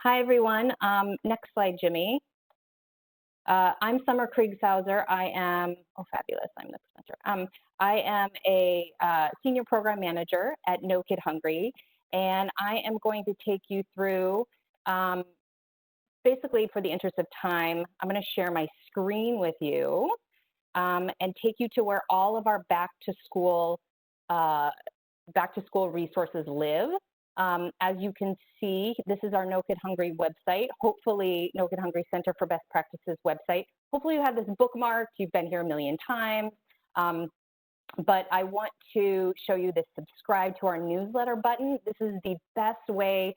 Hi, everyone. Next slide, Jimmy. I'm Summer Kriegshauser. Fabulous, I'm the presenter. I am a senior program manager at No Kid Hungry, and I am going to take you through, um, basically for the interest of time, I'm gonna share my screen with you and take you to where all of our uh, back to school resources live. As you can see, this is our No Kid Hungry website. Hopefully, No Kid Hungry Center for Best Practices website. Hopefully you have this bookmarked. You've been here a million times. But I want to show you this subscribe to our newsletter button. This is the best way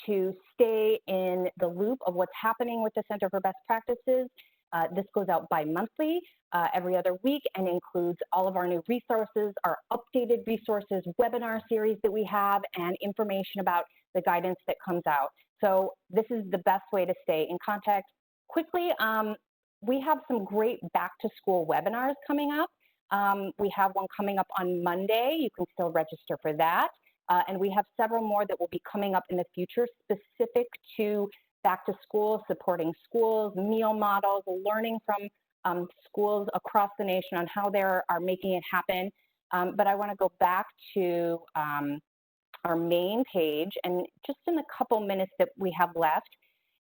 to stay in the loop of what's happening with the Center for Best Practices. This goes out bi-monthly, every other week, and includes all of our new resources, our updated resources, webinar series that we have, and information about the guidance that comes out. So this is the best way to stay in contact. Quickly, we have some great back-to-school webinars coming up. We have one coming up on Monday. You can still register for that. And we have several more that will be coming up in the future specific to back to school, supporting schools, meal models, learning from schools across the nation on how they are making it happen. But I want to go back to our main page, and just in the couple minutes that we have left,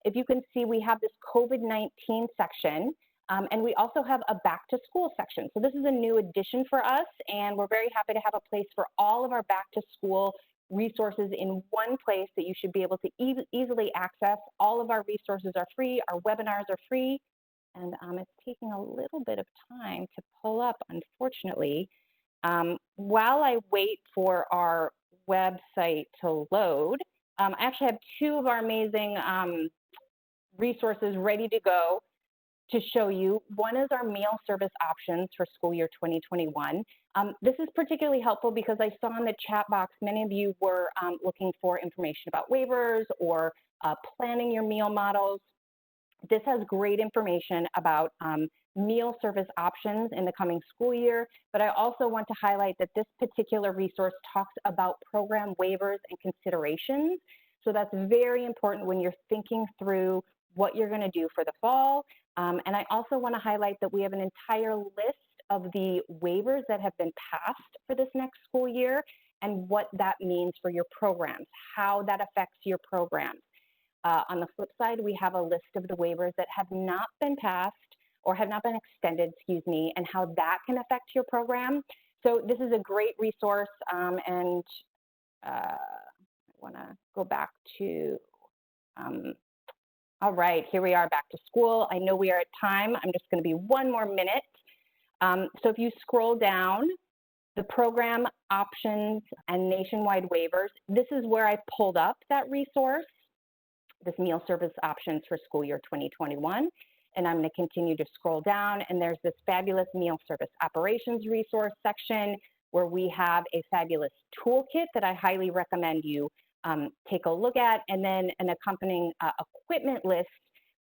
if you can see, we have this COVID-19 section, and we also have a back to school section. So this is a new addition for us, and we're very happy to have a place for all of our back to school resources in one place that you should be able to easily access. All of our resources are free, our webinars are free, and it's taking a little bit of time to pull up, unfortunately. While I wait for our website to load, I actually have two of our amazing resources ready to go to show you. One is our meal service options for school year 2021. This is particularly helpful because I saw in the chat box, many of you were looking for information about waivers or planning your meal models. This has great information about meal service options in the coming school year, but I also want to highlight that this particular resource talks about program waivers and considerations. So that's very important when you're thinking through what you're gonna do for the fall. And I also want to highlight that we have an entire list of the waivers that have been passed for this next school year and what that means for your programs, how that affects your programs. On the flip side, we have a list of the waivers that have not been passed or have not been extended, excuse me, and how that can affect your program. So this is a great resource, and I want to go back to all right, here we are back to school. I know we are at time. I'm just going to be one more minute. So if you scroll down, the program options and nationwide waivers, this is where I pulled up that resource, this meal service options for school year 2021. And I'm going to continue to scroll down, and there's this fabulous meal service operations resource section where we have a fabulous toolkit that I highly recommend you take a look at, and then an accompanying equipment list,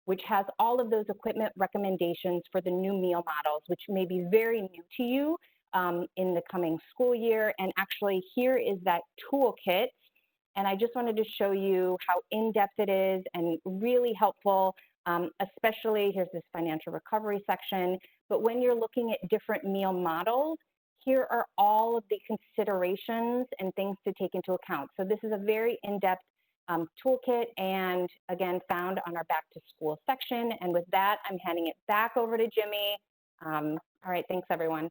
which has all of those equipment recommendations for the new meal models, which may be very new to you in the coming school year. And actually, here is that toolkit. And I just wanted to show you how in-depth it is and really helpful, especially here's this financial recovery section. But when you're looking at different meal models, here are all of the considerations and things to take into account. So this is a very in-depth toolkit, and again, found on our back to school section. And with that, I'm handing it back over to Jimmy. All right, thanks everyone.